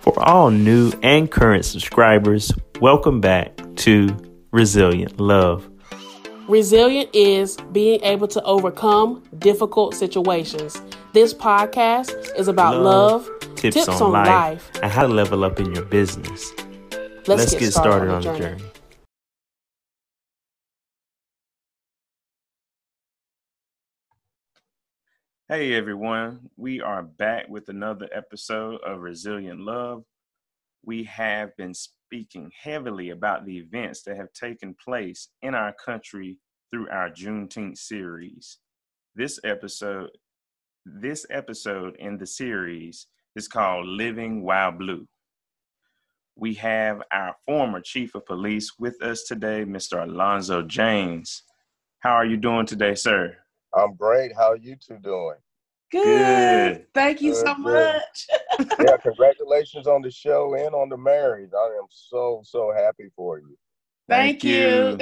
For all new and current subscribers, welcome back to Resilient Love. Resilient is being able to overcome difficult situations. This podcast is about love, tips on life, and how to level up in your business. Let's get started on the journey. Hey everyone, we are back with another episode of Resilient Love. We have been speaking heavily about the events that have taken place in our country through our Juneteenth series. This episode in the series is called Living While Blue. We have our former chief of police with us today, Mr. Alonzo Jaynes. How are you doing today, sir? I'm great. How are you two doing? Good. Thank you so much. Yeah, congratulations on the show and on the marriage. I am so happy for you. Thank you.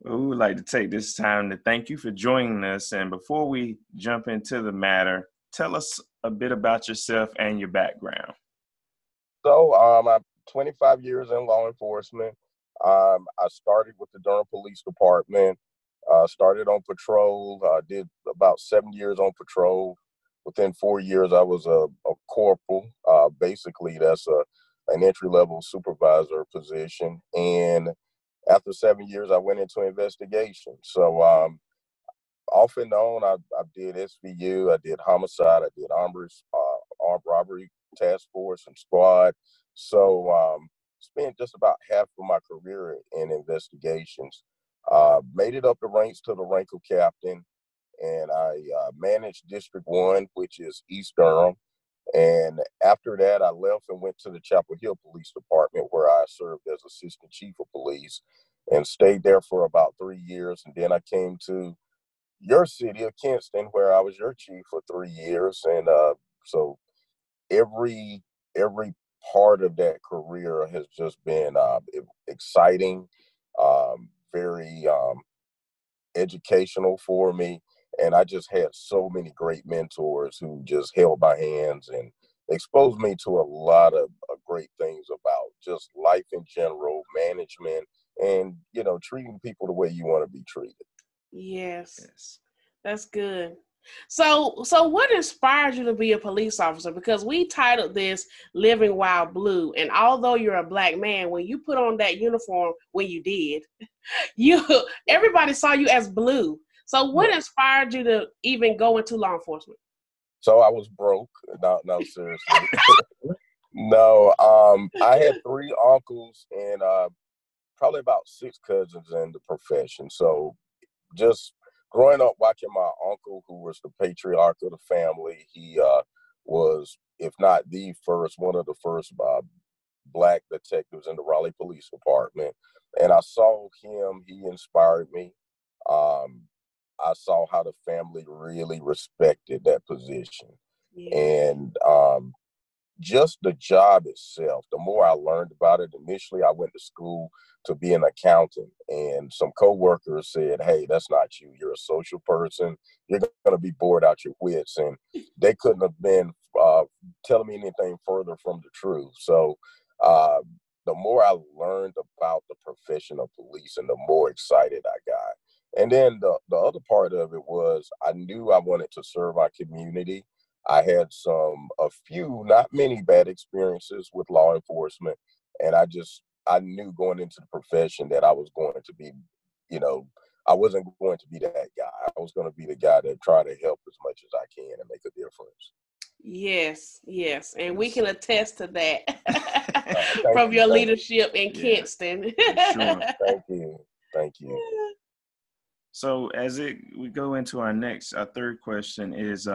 We would like to take this time to thank you for joining us. And before we jump into the matter, tell us a bit about yourself and your background. So I'm 25 years in law enforcement. I started with the Durham Police Department. Started on patrol. Did about 7 years on patrol. Within 4 years, I was a corporal. Basically, that's an entry-level supervisor position. And after 7 years, I went into investigation. So off and on, I did SVU. I did homicide. I did armed robbery task force and squad. So spent just about half of my career in investigations. Made it up the ranks to the rank of captain, and I managed District 1, which is East Durham. And after that, I left and went to the Chapel Hill Police Department, where I served as Assistant Chief of Police and stayed there for about 3 years. And then I came to your city of Kinston, where I was your chief for 3 years. And so every part of that career has just been exciting, very educational for me. And I just had so many great mentors who just held my hands and exposed me to a lot of great things about just life in general, management, and, treating people the way you want to be treated. Yes. That's good. So what inspired you to be a police officer? Because we titled this Living While Blue. And although you're a black man, when you put on that uniform, when you did, everybody saw you as blue. So what inspired you to even go into law enforcement? So I was broke. No, seriously. No, I had 3 uncles and probably about 6 cousins in the profession. So just growing up watching my uncle, who was the patriarch of the family, he was, if not the first, one of the first black detectives in the Raleigh Police Department. And I saw him, he inspired me. I saw how the family really respected that position. Yeah. And just the job itself, the more I learned about it, initially I went to school to be an accountant, and some coworkers said, "Hey, that's not you. You're a social person. You're going to be bored out your wits." And they couldn't have been telling me anything further from the truth. So the more I learned about the profession of police, and the more excited I got. And then the other part of it was I knew I wanted to serve my community. I had a few, not many bad experiences with law enforcement. And I knew going into the profession that I was going to be, I wasn't going to be that guy. I was going to be the guy that tried to help as much as I can and make a difference. Yes. And we can attest to that from your leadership in Kinston. Sure. Thank you. So as we go into our third question is,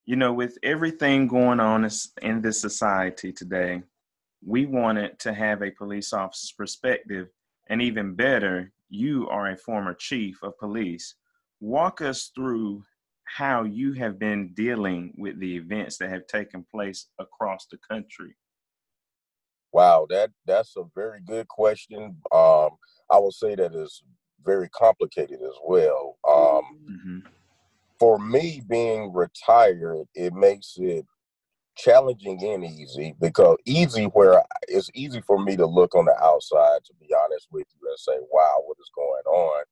with everything going on in this society today, we wanted to have a police officer's perspective, and even better, you are a former chief of police. Walk us through how you have been dealing with the events that have taken place across the country. Wow, that's a very good question. I will say that is very complicated as well. For me, being retired, it makes it challenging and easy, because easy where it's easy for me to look on the outside, to be honest with you, and say, wow, what is going on?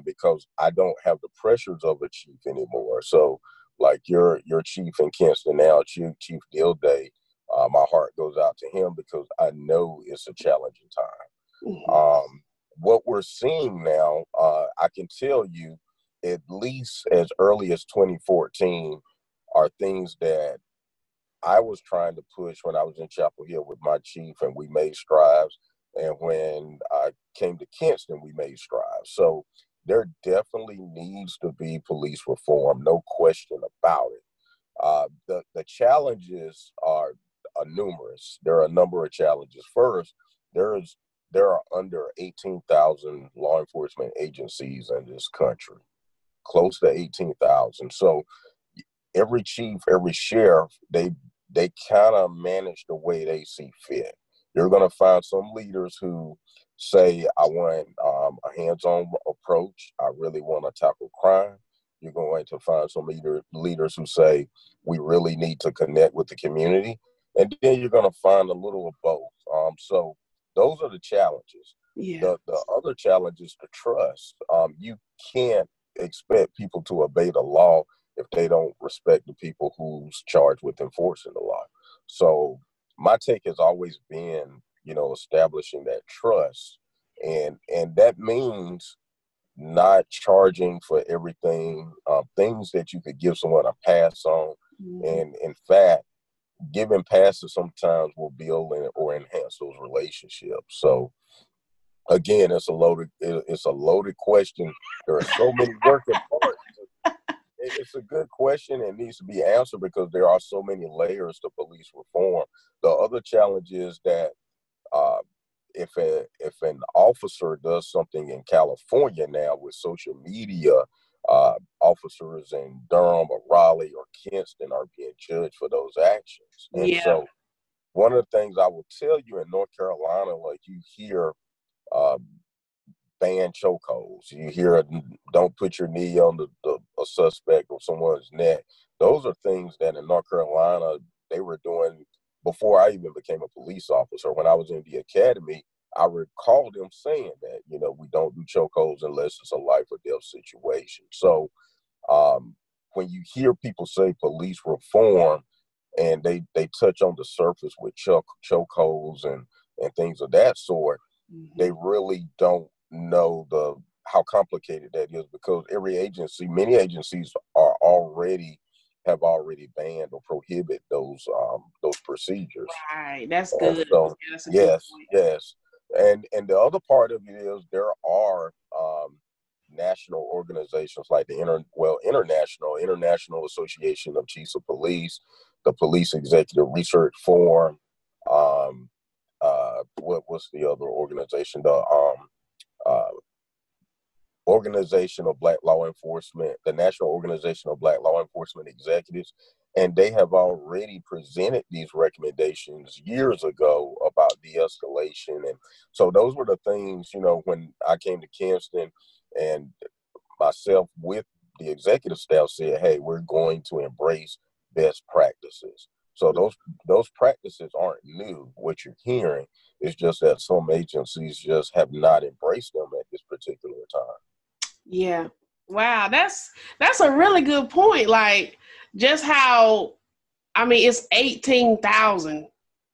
Because I don't have the pressures of a chief anymore. So like your chief in Kinston now, Chief Day, my heart goes out to him because I know it's a challenging time. Mm-hmm. What we're seeing now, I can tell you, at least as early as 2014, are things that I was trying to push when I was in Chapel Hill with my chief, and we made strides. And when I came to Kinston, we made strides. So there definitely needs to be police reform, no question about it. The challenges are numerous. There are a number of challenges. First, there are under 18,000 law enforcement agencies in this country, close to 18,000. So every chief, every sheriff, they kind of manage the way they see fit. You're going to find some leaders who say, I want a hands-on approach. I really want to tackle crime. You're going to find some leaders who say, we really need to connect with the community. And then you're going to find a little of both. So those are the challenges. Yeah. The other challenge is the trust. You can't expect people to obey the law if they don't respect the people who's charged with enforcing the law. So my take has always been, establishing that trust. And that means not charging for everything, things that you could give someone a pass on. Mm-hmm. And in fact, giving passes sometimes will build or enhance those relationships. So again, it's a loaded question. There are so many working parts. It's a good question and needs to be answered because there are so many layers to police reform. The other challenge is that if an officer does something in California now with social media, officers in Durham or Raleigh or Kinston are being judged for those actions. And Yeah. so one of the things I will tell you in North Carolina, like you hear ban chokeholds. You hear, don't put your knee on a suspect or someone's neck. Those are things that in North Carolina, they were doing before I even became a police officer. When I was in the academy, I recall them saying that, we don't do chokeholds unless it's a life or death situation. So when you hear people say police reform and they touch on the surface with chokeholds and things of that sort, Mm-hmm. they really don't know how complicated that is, because many agencies have already banned or prohibit those procedures. Right. That's good. So Yeah, that's a good point. yes. And the other part of it is there are national organizations like the International Association of Chiefs of Police, the Police Executive Research Forum. What's the other organization? The Organization of Black Law Enforcement, the National Organization of Black Law Enforcement Executives, and they have already presented these recommendations years ago about de-escalation. And so those were the things, when I came to Kinston and myself with the executive staff said, hey, we're going to embrace best practices. So those practices aren't new. What you're hearing is just that some agencies just have not embraced them at this particular time. Yeah. Wow, that's a really good point. Like, just how, it's 18,000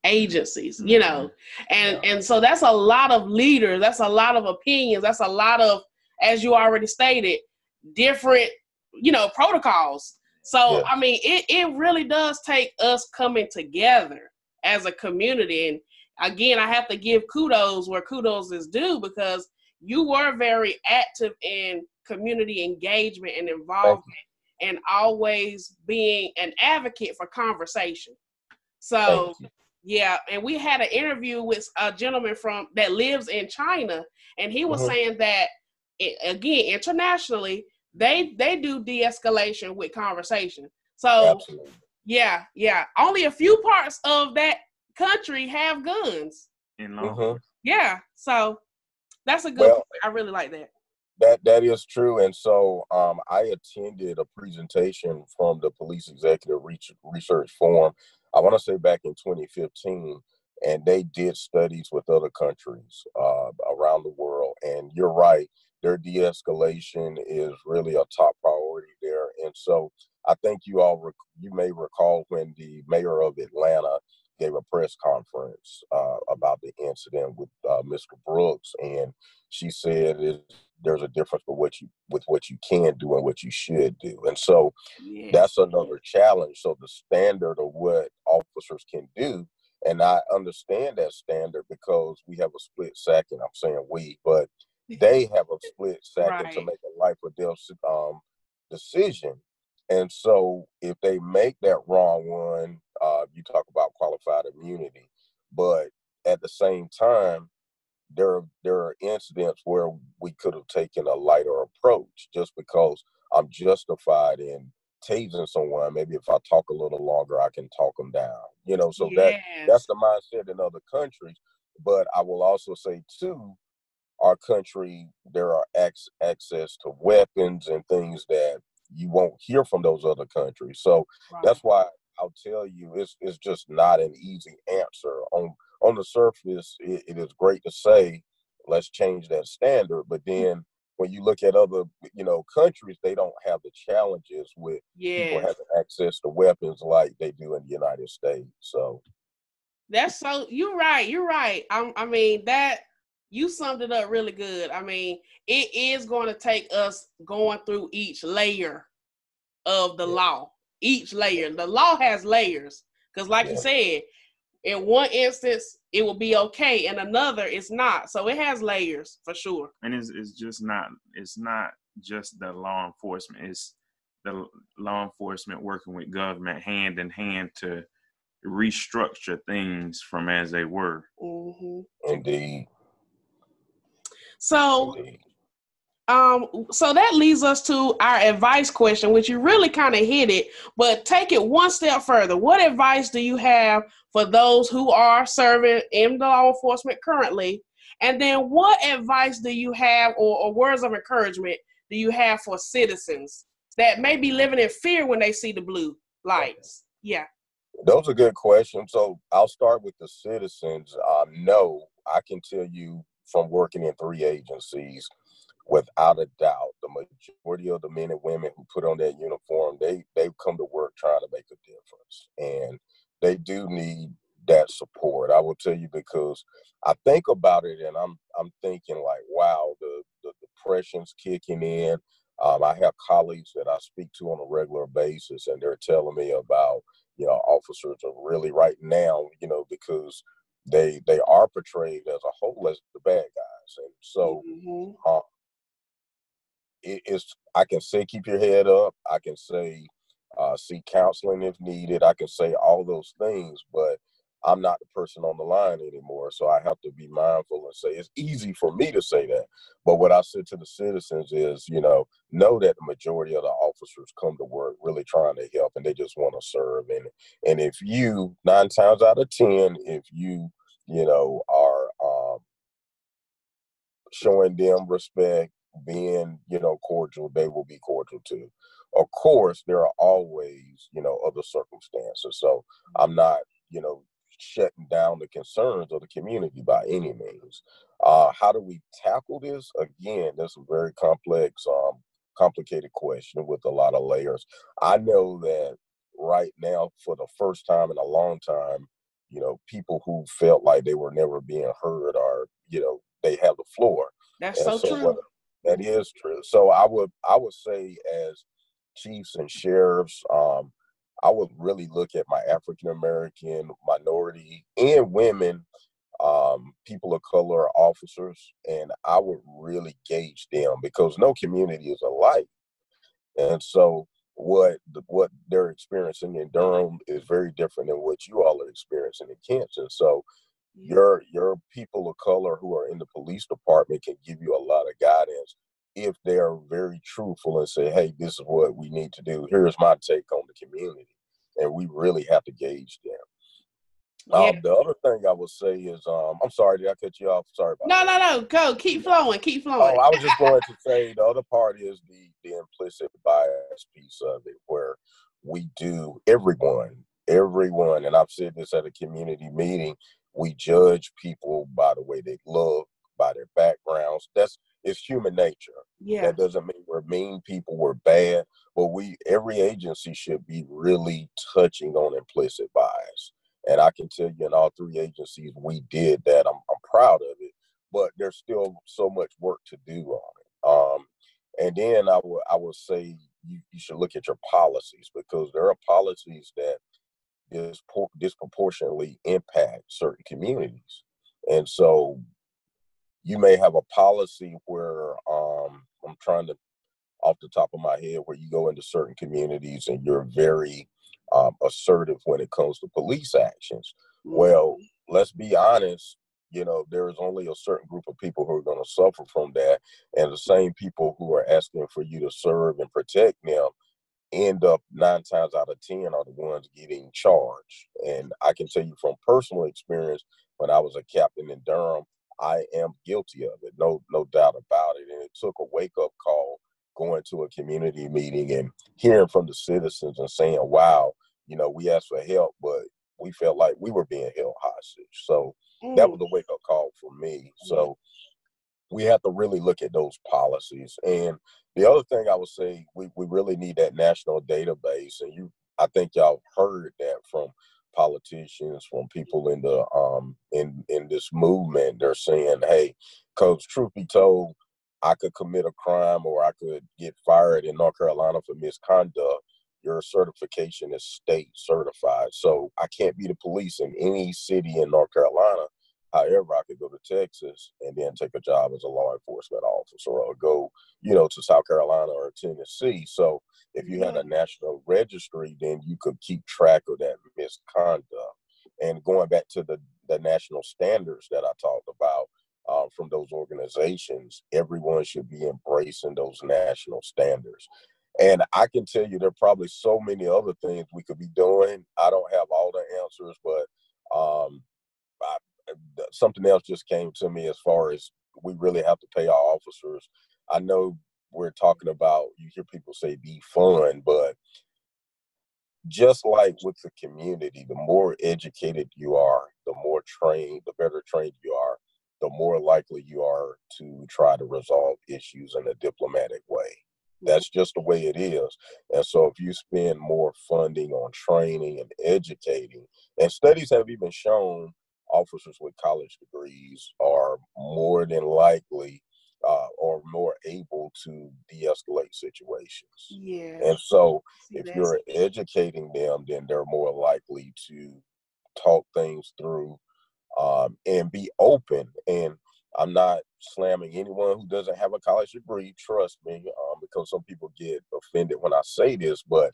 agencies, and so that's a lot of leaders, that's a lot of opinions, that's a lot of, as you already stated, different, protocols. So, yeah. It really does take us coming together as a community. And again, I have to give kudos where kudos is due, because you were very active in community engagement and involvement and always being an advocate for conversation. So, yeah, and we had an interview with a gentleman that lives in China, and he was saying that, again, internationally, they do de-escalation with conversation. So, absolutely. Yeah. Only a few parts of that country have guns. Yeah, so that's a good point. I really like that. That is true. And so I attended a presentation from the Police Executive Research Forum. I want to say back in 2015, and they did studies with other countries around the world. And you're right, their de-escalation is really a top priority there. And so I think you may recall when the mayor of Atlanta gave a press conference about the incident with Mr. Brooks, and she said there's a difference with what you can do and what you should do. And so that's another challenge. So the standard of what officers can do, and I understand that standard because we have a split second. I'm saying we, but they have a split second to make a life or death decision. And so if they make that wrong one, you talk about qualified immunity, but at the same time, there are incidents where we could have taken a lighter approach just because I'm justified in tasing someone. Maybe if I talk a little longer, I can talk them down. So that's the mindset in other countries. But I will also say too, our country, there are access to weapons and things that you won't hear from those other countries. So that's why I'll tell you, it's just not an easy answer. On the surface, it is great to say, let's change that standard. But then when you look at other, countries, they don't have the challenges with people having access to weapons like they do in the United States. So you're right. I mean, that you summed it up really good. I mean, it is going to take us going through each layer of the law. Each layer. The law has layers. Because like you said, in one instance, it will be okay. In another, it's not. So it has layers for sure. And it's not just the law enforcement. It's the law enforcement working with government hand in hand to restructure things from as they were. Mm-hmm. Indeed. So that leads us to our advice question, which you really kind of hit it, but take it one step further. What advice do you have for those who are serving in the law enforcement currently? And then what advice do you have or words of encouragement do you have for citizens that may be living in fear when they see the blue lights? Yeah. Those are good questions. So I'll start with the citizens. No, I can tell you from working in 3 agencies, without a doubt, the majority of the men and women who put on that uniform, they've come to work trying to make a difference. And they do need that support. I will tell you, because I think about it and I'm thinking like, wow, the depression's kicking in. I have colleagues that I speak to on a regular basis, and they're telling me about, officers are really right now, because they are portrayed as a whole as the bad guys. And so I can say keep your head up. I can say seek counseling if needed. I can say all those things, but I'm not the person on the line anymore. So I have to be mindful and say it's easy for me to say that. But what I said to the citizens is, know that the majority of the officers come to work really trying to help, and they just want to serve. And if you, 9 times out of 10, if you, are showing them respect, being, cordial, they will be cordial too. Of course, there are always, other circumstances. So I'm not, shutting down the concerns of the community by any means. How do we tackle this? Again, that's a very complex, complicated question with a lot of layers. I know that right now, for the first time in a long time, people who felt like they were never being heard are, they have the floor. That's so true. That is true. So I would say, as chiefs and sheriffs, I would really look at my African American, minority, and women, people of color officers, and I would really gauge them, because no community is alike. And so what they're experiencing in Durham is very different than what you all are experiencing in Kansas. So your people of color who are in the police department can give you a lot of guidance if they are very truthful and say, hey, this is what we need to do. Here's my take on the community. And we really have to gauge them. The other thing I would say is, I'm sorry, did I cut you off? Sorry about that. No. Go. Keep flowing. Oh, I was just going to say the other part is the implicit bias piece of it, where everyone everyone, and I've said this at a community meeting, we judge people by the way they look, by their backgrounds. It's human nature. Yeah. That doesn't mean we're mean people, we're bad, but every agency should be really touching on implicit bias. And I can tell you in all three agencies, we did that. I'm proud of it, but there's still so much work to do on it. And then I would say you should look at your policies, because there are policies that disproportionately impact certain communities. And so you may have a policy where I'm trying to, off the top of my head, where you go into certain communities and you're very assertive when it comes to police actions. Well, let's be honest, there is only a certain group of people who are going to suffer from that. And the same people who are asking for you to serve and protect them end up 9 times out of 10 are the ones getting charged. And I can tell you from personal experience, when I was a captain in Durham, I am guilty of it, no doubt about it. And it took a wake-up call going to a community meeting and hearing from the citizens and saying, wow, we asked for help, but we felt like we were being held hostage. So that was a wake-up call for me. So we have to really look at those policies. And the other thing I would say, we really need that national database. And I think y'all heard that from politicians, from people in the in this movement. They're saying, hey, because truth be told, I could commit a crime or I could get fired in North Carolina for misconduct. Your certification is state certified. So I can't be the police in any city in North Carolina. However, I could go to Texas and then take a job as a law enforcement officer, or go, to South Carolina or Tennessee. So if you had a national registry, then you could keep track of that misconduct. And going back to the national standards that I talked about from those organizations, everyone should be embracing those national standards. And I can tell you there are probably so many other things we could be doing. I don't have all the answers, but something else just came to me as far as we really have to pay our officers. I know we're talking about, you hear people say defund, but just like with the community, the more educated you are, the more trained, the better trained you are, the more likely you are to try to resolve issues in a diplomatic way. That's just the way it is. And so if you spend more funding on training and educating, and studies have even shown officers with college degrees are more than likely or more able to de-escalate situations. Yeah. And so if you're educating them, then they're more likely to talk things through and be open. And I'm not slamming anyone who doesn't have a college degree, trust me, because some people get offended when I say this, but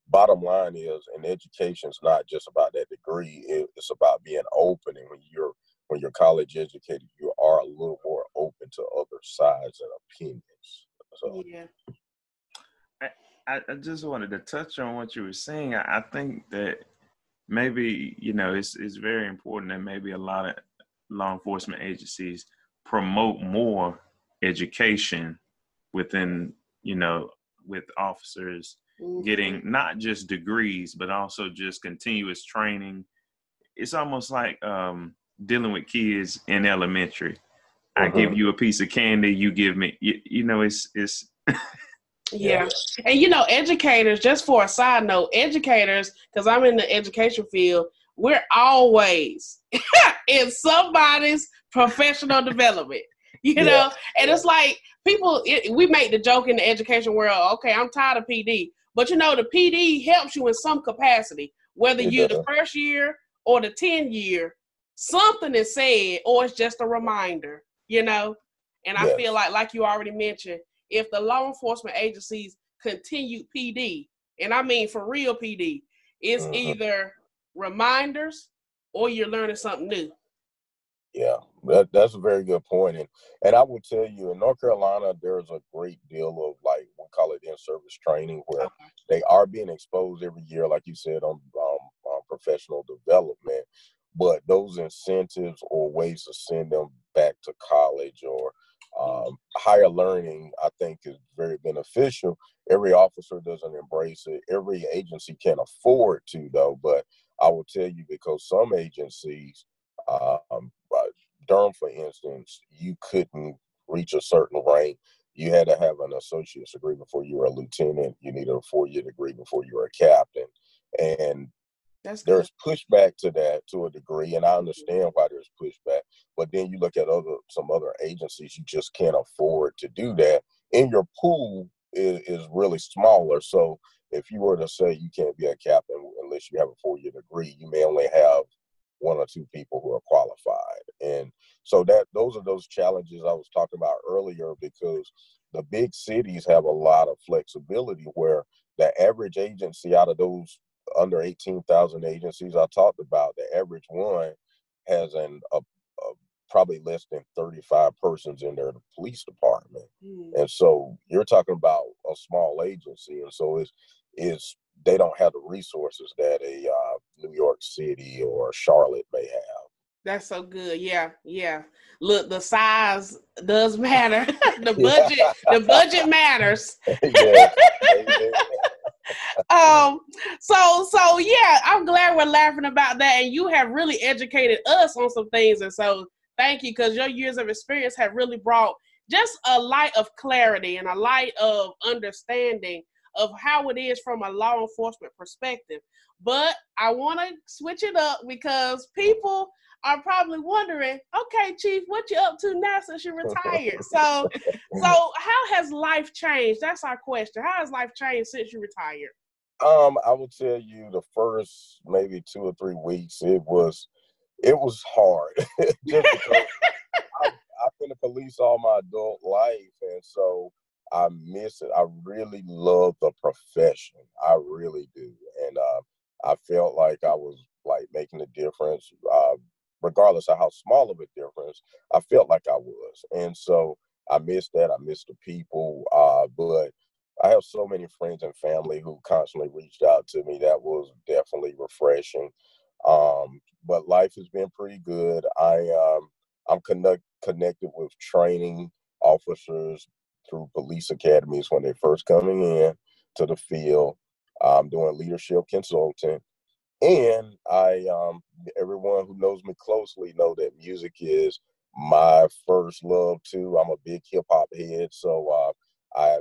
bottom line is, an education is not just about that degree. It's about being open. And when you're college educated, you are a little more open to other sides and opinions. So, yeah. I just wanted to touch on what you were saying. I think that maybe, it's very important that maybe a lot of law enforcement agencies promote more education within, with officers getting not just degrees, but also just continuous training. It's almost like dealing with kids in elementary. I give you a piece of candy, you give me, it's Yeah. And educators, just for a side note, educators, because I'm in the education field, we're always in somebody's professional development, know? And it's like we make the joke in the education world, okay, I'm tired of PD. But the PD helps you in some capacity, whether you're the first year or the 10th year, something is said, or it's just a reminder, And I feel like you already mentioned, if the law enforcement agencies continue PD, and I mean for real PD, it's either reminders or you're learning something new. Yeah, that's a very good point. And I will tell you, in North Carolina, there's a great deal of, like, we call it in-service training, where they are being exposed every year, like you said, on professional development. But those incentives or ways to send them back to college or Higher learning, I think, is very beneficial. Every officer doesn't embrace it. Every agency can't afford to, though. But I will tell you, because some agencies, Durham, for instance, you couldn't reach a certain rank. You had to have an associate's degree before you were a lieutenant. You needed a 4-year degree before you were a captain. And there's pushback to that to a degree, and I understand why there's pushback. But then you look at some other agencies, you just can't afford to do that. And your pool is really smaller. So if you were to say you can't be a captain unless you have a 4-year degree, you may only have 1 or 2 people who are qualified. And so those are those challenges I was talking about earlier, because the big cities have a lot of flexibility where the average agency out of those under 18,000 agencies I talked about, the average one has probably less than 35 persons in their police department. And so you're talking about a small agency. And so they don't have the resources that a New York City or Charlotte may have. That's so good. Yeah. Look, the size does matter. the budget matters. So yeah, I'm glad we're laughing about that, and you have really educated us on some things, and so thank you, because your years of experience have really brought just a light of clarity and a light of understanding of how it is from a law enforcement perspective. But I want to switch it up, because people are probably wondering, okay, Chief, what you up to now since you retired? So how has life changed? That's our question. How has life changed since you retired? I will tell you, the first maybe 2 or 3 weeks, it was hard. Just because I've been a police all my adult life, and so I miss it. I really love the profession. I really do. And I felt like I was like making a difference, regardless of how small of a difference. I felt like I was. And so I miss that. I miss the people. But I have so many friends and family who constantly reached out to me. That was definitely refreshing. But life has been pretty good. I'm connected with training officers through police academies when they're first coming in to the field. I'm doing leadership consulting. And everyone who knows me closely know that music is my first love too. I'm a big hip hop head, so I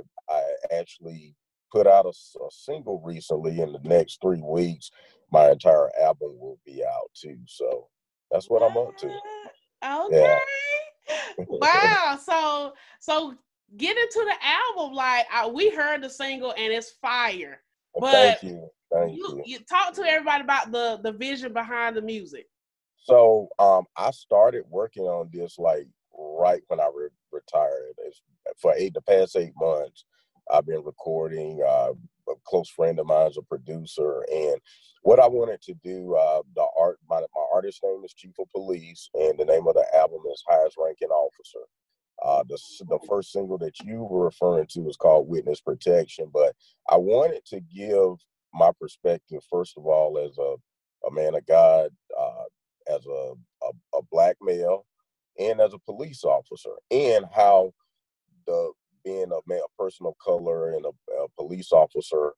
actually put out a single recently. In the next 3 weeks, my entire album will be out too. So that's what I'm up to. Okay. Yeah. Wow. So get into the album. Like we heard the single and it's fire. But thank you. You talk to everybody about the vision behind the music. So I started working on this like right when I retired. For the past 8 months, I've been recording. A close friend of mine is a producer, and what I wanted to do, my artist name is Chief of Police, and the name of the album is Highest Ranking Officer. The first single that you were referring to is called Witness Protection, but I wanted to give my perspective, first of all, as a man of God, as a black male, and as a police officer, and how being a person of color and a police officer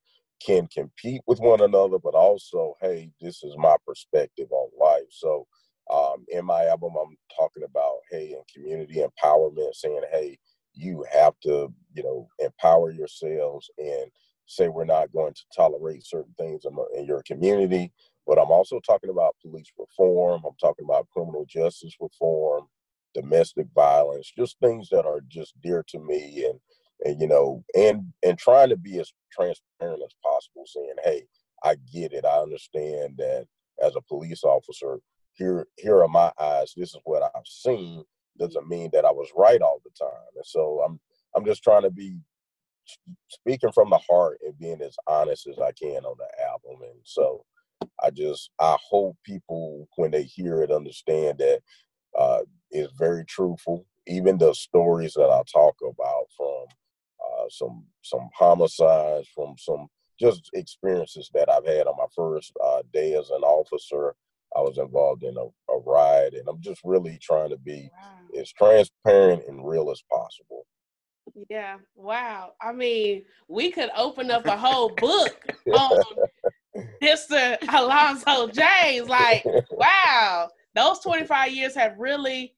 can compete with one another, but also, hey, this is my perspective on life. So in my album, I'm talking about, hey, in community empowerment, saying, hey, you have to, empower yourselves and say we're not going to tolerate certain things in your community. But I'm also talking about police reform. I'm talking about criminal justice reform, domestic violence, just things that are just dear to me, and trying to be as transparent as possible, saying, hey, I get it. I understand that as a police officer, here are my eyes. This is what I've seen. Doesn't mean that I was right all the time. And so I'm just trying to be speaking from the heart and being as honest as I can on the album. And so I hope people, when they hear it, understand that it's very truthful. Even the stories that I talk about, from some homicides, from some just experiences that I've had on my first day as an officer. I was involved in a riot, and I'm just really trying to be as transparent and real as possible. Yeah. Wow. I mean, we could open up a whole book on Mr. Alonzo Jaynes. Like, wow, those 25 years have really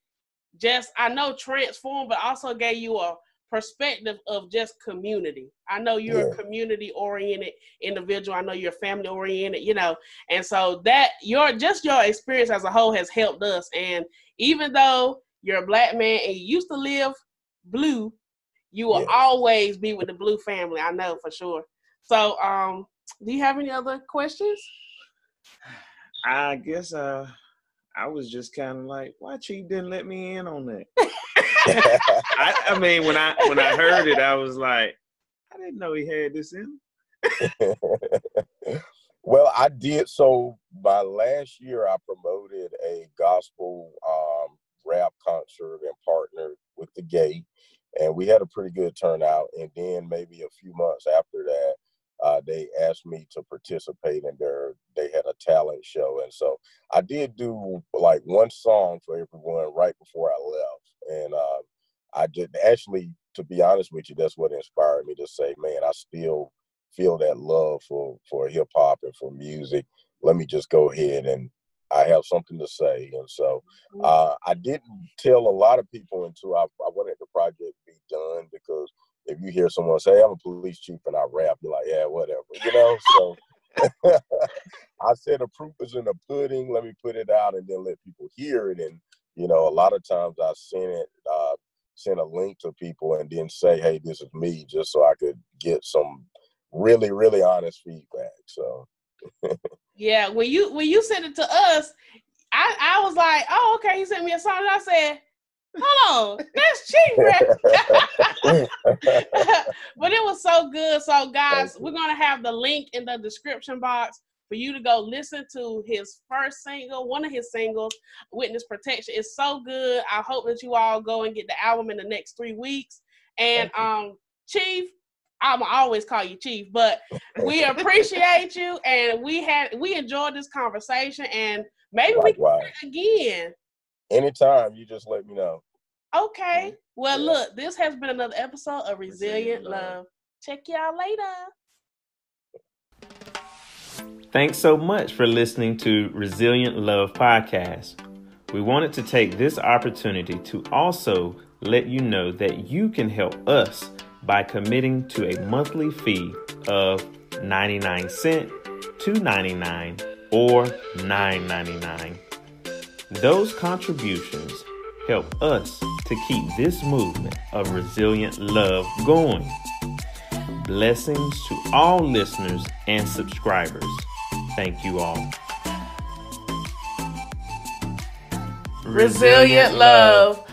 just, I know, transformed, but also gave you a perspective of just community. I know you're a community-oriented individual. I know you're family-oriented, you know, and so that your experience as a whole has helped us. And even though you're a Black man and you used to live blue, you will always be with the blue family. I know for sure. So, do you have any other questions? I guess I was just kind of like, why Chief didn't let me in on that? I mean, when I heard it, I was like, I didn't know he had this in him. Well, I did. So by last year, I promoted a gospel rap concert and partnered with the Gate, and we had a pretty good turnout. And then maybe a few months after that, they asked me to participate in they had a talent show. And so I did do like one song for everyone right before I left. And I did actually, to be honest with you, that's what inspired me to say, man, I still feel that love for hip hop and for music. Let me just go ahead and I have something to say. And so I didn't tell a lot of people until I wanted the project to be done, because if you hear someone say, I'm a police chief and I rap, you're like, yeah, whatever, you know? So I said the proof is in the pudding. Let me put it out and then let people hear it. And, you know, a lot of times I send a link to people and then say, hey, this is me, just so I could get some really, really honest feedback. So yeah, when you sent it to us, I was like, oh, okay, you sent me a song. And I said, hold on, that's Chief rap. But it was so good. So guys, we're gonna have the link in the description box for you to go listen to his first single, one of his singles, Witness Protection. It's so good. I hope that you all go and get the album in the next 3 weeks. And Chief, I'm always call you Chief, but we appreciate you, and we enjoyed this conversation, and maybe we can do it again. Anytime, you just let me know. Okay. Well, look, this has been another episode of Resilient Love. Check y'all later. Thanks so much for listening to Resilient Love Podcast. We wanted to take this opportunity to also let you know that you can help us by committing to a monthly fee of 99 cents, $2.99, or $9.99. Those contributions help us to keep this movement of resilient love going. Blessings to all listeners and subscribers. Thank you all. Resilient love.